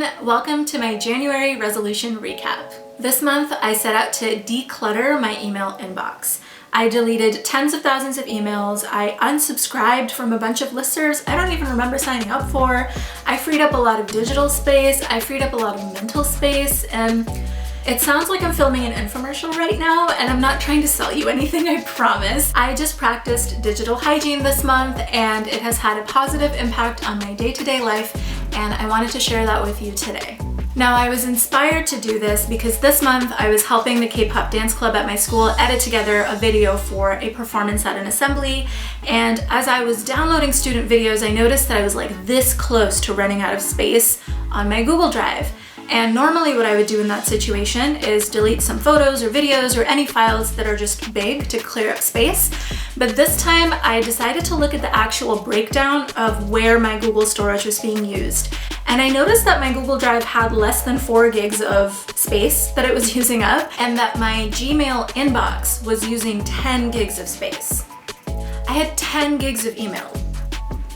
everyone, welcome to my January resolution recap. This month I set out to declutter my email inbox. I deleted tens of thousands of emails, I unsubscribed from a bunch of listservs I don't even remember signing up for, I freed up a lot of digital space, I freed up a lot of mental space, and it sounds like I'm filming an infomercial right now, and I'm not trying to sell you anything, I promise. I just practiced digital hygiene this month, and it has had a positive impact on my day-to-day life, and I wanted to share that with you today. Now, I was inspired to do this because this month I was helping the K-pop dance club at my school edit together a video for a performance at an assembly, and as I was downloading student videos, I noticed that I was like this close to running out of space on my Google Drive. And normally what I would do in that situation is delete some photos or videos or any files that are just big to clear up space. But this time I decided to look at the actual breakdown of where my Google storage was being used. And I noticed that my Google Drive had less than 4 gigs of space that it was using up, and that my Gmail inbox was using 10 gigs of space. I had 10 gigs of email.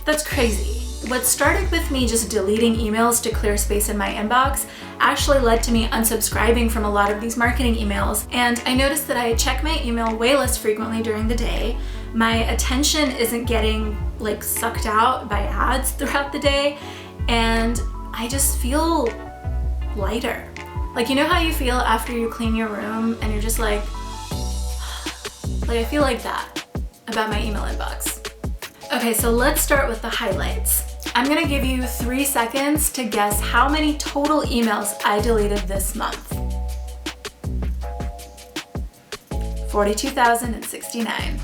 That's crazy. What started with me just deleting emails to clear space in my inbox actually led to me unsubscribing from a lot of these marketing emails, and I noticed that I check my email way less frequently during the day. My attention isn't getting like sucked out by ads throughout the day, and I just feel lighter. Like, you know how you feel after you clean your room and you're just like I feel like that about my email inbox. Okay, so let's start with the highlights. I'm gonna give you 3 seconds to guess how many total emails I deleted this month. 42,069.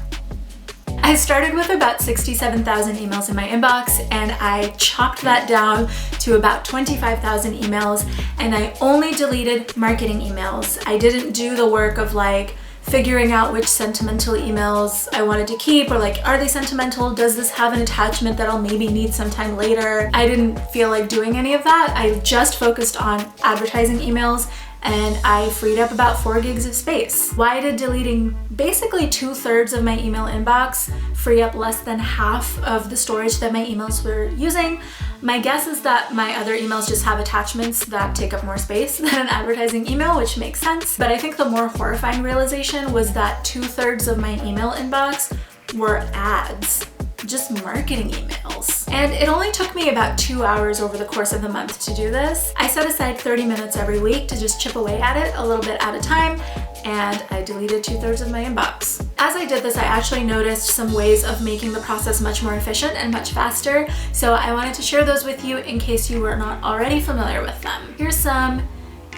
I started with about 67,000 emails in my inbox, and I chopped that down to about 25,000 emails, and I only deleted marketing emails. I didn't do the work of like figuring out which sentimental emails I wanted to keep, or like, are they sentimental? Does this have an attachment that I'll maybe need sometime later? I didn't feel like doing any of that. I just focused on advertising emails, and I freed up about 4 gigs of space. Why did deleting basically 2/3 of my email inbox free up less than half of the storage that my emails were using? My guess is that my other emails just have attachments that take up more space than an advertising email, which makes sense. But I think the more horrifying realization was that 2/3 of my email inbox were ads, just marketing emails. And it only took me about 2 hours over the course of the month to do this. I set aside 30 minutes every week to just chip away at it a little bit at a time, and I deleted 2/3 of my inbox. As I did this, I actually noticed some ways of making the process much more efficient and much faster, so I wanted to share those with you in case you were not already familiar with them. Here's some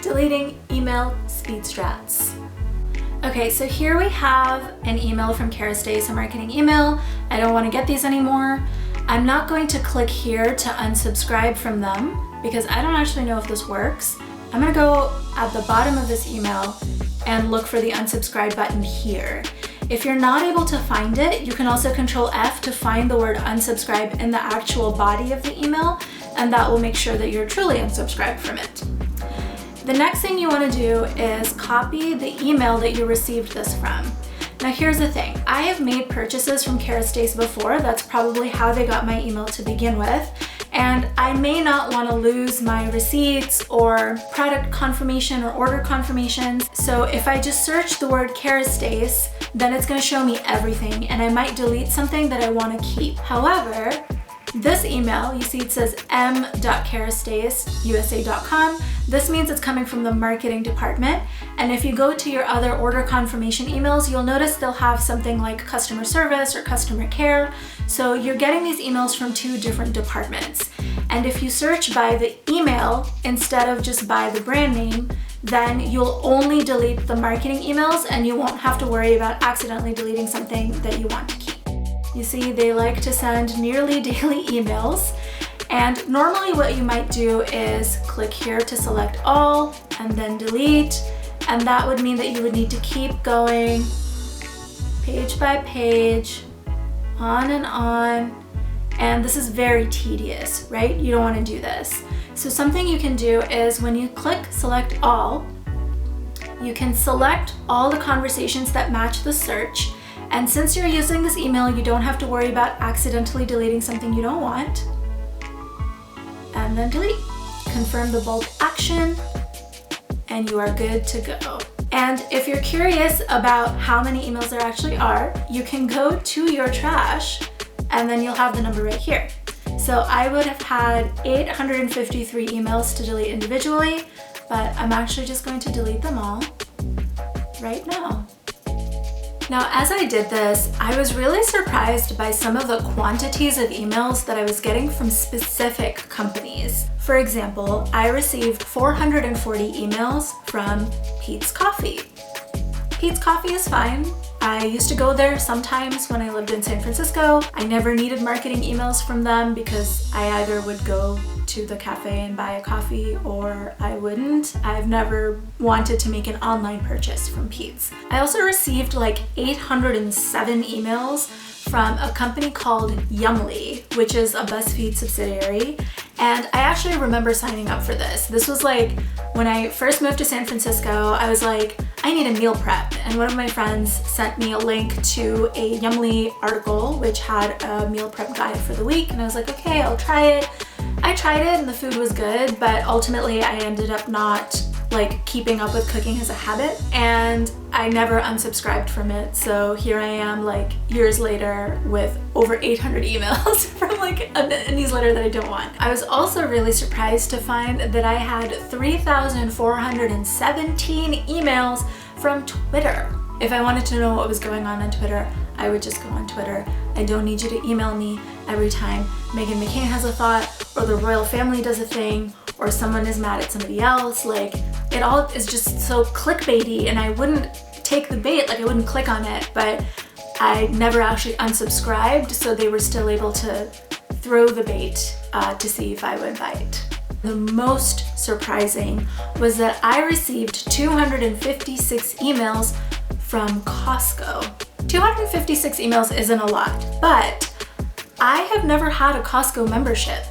deleting email speed strats. Okay, so here we have an email from Kara Stace, a marketing email. I don't want to get these anymore. I'm not going to click here to unsubscribe from them because I don't actually know if this works. I'm gonna go at the bottom of this email and look for the unsubscribe button here. If you're not able to find it, you can also Control F to find the word unsubscribe in the actual body of the email, and that will make sure that you're truly unsubscribed from it. The next thing you want to do is copy the email that you received this from. Now here's the thing, I have made purchases from Kara Stace before, that's probably how they got my email to begin with, and I may not want to lose my receipts or product confirmation or order confirmations, so if I just search the word Kara Stace, then it's going to show me everything, and I might delete something that I want to keep. However, this email, you see it says m.karastaceusa.com. This means it's coming from the marketing department. And if you go to your other order confirmation emails, you'll notice they'll have something like customer service or customer care. So you're getting these emails from 2 different departments. And if you search by the email instead of just by the brand name, then you'll only delete the marketing emails and you won't have to worry about accidentally deleting something that you want to keep. You see, they like to send nearly daily emails, and normally what you might do is click here to select all and then delete, and that would mean that you would need to keep going page by page, on, and this is very tedious, right? You don't want to do this. So something you can do is when you click select all, you can select all the conversations that match the search. And since you're using this email, you don't have to worry about accidentally deleting something you don't want. And then delete. confirm the bulk action, and you are good to go. And if you're curious about how many emails there actually are, you can go to your trash and then you'll have the number right here. So I would have had 853 emails to delete individually, but I'm actually just going to delete them all right now. Now, as I did this, I was really surprised by some of the quantities of emails that I was getting from specific companies. For example, I received 440 emails from Peet's Coffee. Peet's Coffee is fine. I used to go there sometimes when I lived in San Francisco. I never needed marketing emails from them because I either would go to the cafe and buy a coffee or I wouldn't. I've never wanted to make an online purchase from Peet's. I also received like 807 emails from a company called Yumly, which is a BuzzFeed subsidiary. And I actually remember signing up for this. This was like when I first moved to San Francisco, I was like, I need a meal prep. And one of my friends sent me a link to a Yumly article, which had a meal prep guide for the week. And I was like, okay, I'll try it. I tried it and the food was good, but ultimately I ended up not like keeping up with cooking as a habit, and I never unsubscribed from it. So here I am like years later with over 800 emails from like a newsletter that I don't want. I was also really surprised to find that I had 3,417 emails from Twitter. If I wanted to know what was going on Twitter, I would just go on Twitter. I don't need you to email me every time Meghan McCain has a thought, or the royal family does a thing, or someone is mad at somebody else. Like, it all is just so clickbaity, and I wouldn't take the bait, like I wouldn't click on it, but I never actually unsubscribed, so they were still able to throw the bait to see if I would bite. The most surprising was that I received 256 emails from Costco. 256 emails isn't a lot, but I have never had a Costco membership.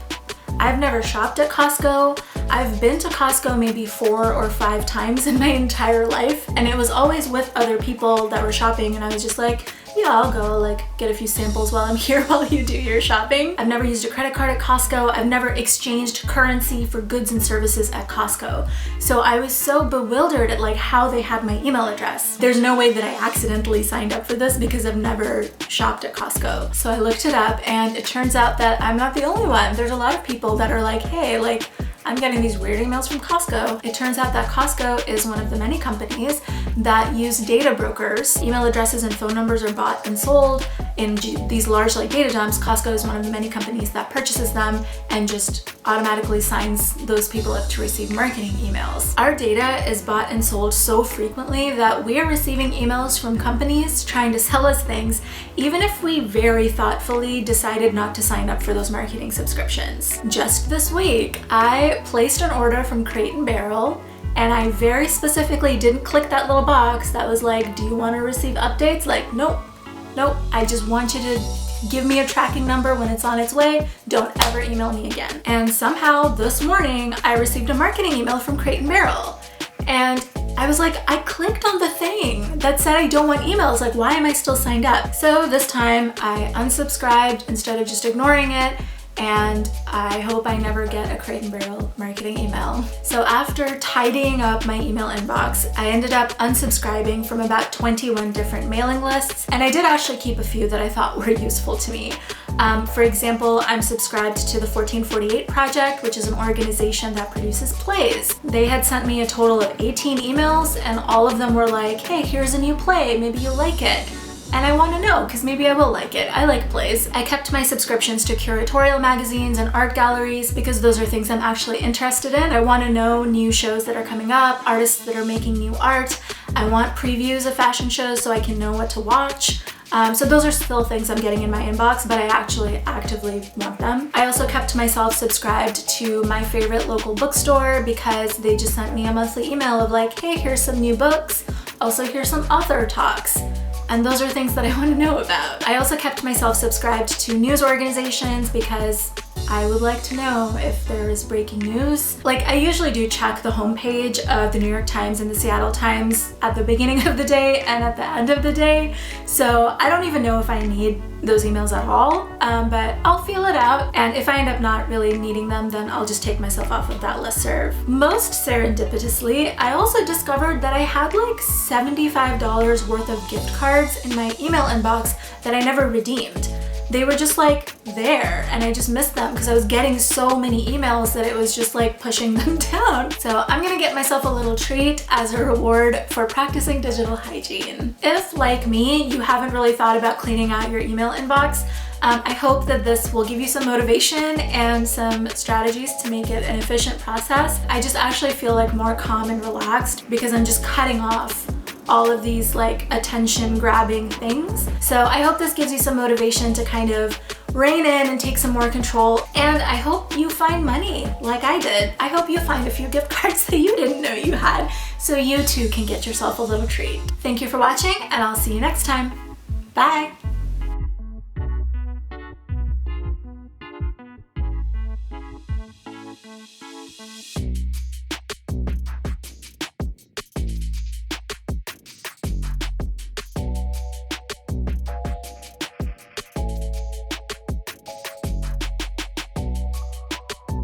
I've never shopped at Costco. I've been to Costco maybe 4 or 5 times in my entire life, and it was always with other people that were shopping, and I was just like, yeah, I'll go like get a few samples while I'm here while you do your shopping. I've never used a credit card at Costco. I've never exchanged currency for goods and services at Costco. So I was so bewildered at like how they had my email address. There's no way that I accidentally signed up for this because I've never shopped at Costco. So I looked it up, and it turns out that I'm not the only one. There's a lot of people that are like, hey, like, I'm getting these weird emails from Costco. It turns out that Costco is one of the many companies that use data brokers. Email addresses and phone numbers are bought and sold in these large like data dumps. Costco is one of the many companies that purchases them and just automatically signs those people up to receive marketing emails. Our data is bought and sold so frequently that we are receiving emails from companies trying to sell us things, even if we very thoughtfully decided not to sign up for those marketing subscriptions. Just this week, I placed an order from Crate and Barrel, and I very specifically didn't click that little box that was like, do you want to receive updates? Like, nope, I just want you to give me a tracking number when it's on its way. Don't ever email me again. And somehow this morning I received a marketing email from Crate and Barrel, and I was like, I clicked on the thing that said I don't want emails. Like, why am I still signed up? So this time I unsubscribed instead of just ignoring it, and I hope I never get a Crate and Barrel marketing email. So after tidying up my email inbox, I ended up unsubscribing from about 21 different mailing lists, and I did actually keep a few that I thought were useful to me. For example, I'm subscribed to the 1448 Project, which is an organization that produces plays. They had sent me a total of 18 emails, and all of them were like, hey, here's a new play, maybe you'll like it. And I want to know, because maybe I will like it. I like plays. I kept my subscriptions to curatorial magazines and art galleries because those are things I'm actually interested in. I want to know new shows that are coming up, artists that are making new art. I want previews of fashion shows so I can know what to watch. So those are still things I'm getting in my inbox, but I actually actively want them. I also kept myself subscribed to my favorite local bookstore because they just sent me a monthly email of like, hey, here's some new books. Also, here's some author talks. And those are things that I want to know about. I also kept myself subscribed to news organizations because I would like to know if there is breaking news. Like, I usually do check the homepage of the New York Times and the Seattle Times at the beginning of the day and at the end of the day. So I don't even know if I need those emails at all, but I'll feel it out. And if I end up not really needing them, then I'll just take myself off of that listserv. Most serendipitously, I also discovered that I had like $75 worth of gift cards in my email inbox that I never redeemed. They were just like there, and I just missed them because I was getting so many emails that it was just like pushing them down. So I'm gonna get myself a little treat as a reward for practicing digital hygiene. If, like me, you haven't really thought about cleaning out your email inbox, I hope that this will give you some motivation and some strategies to make it an efficient process. I just actually feel like more calm and relaxed because I'm just cutting off all of these like attention grabbing things. So I hope this gives you some motivation to kind of rein in and take some more control. And I hope you find money like I did. I hope you find a few gift cards that you didn't know you had, so you too can get yourself a little treat. Thank you for watching, and I'll see you next time. Bye.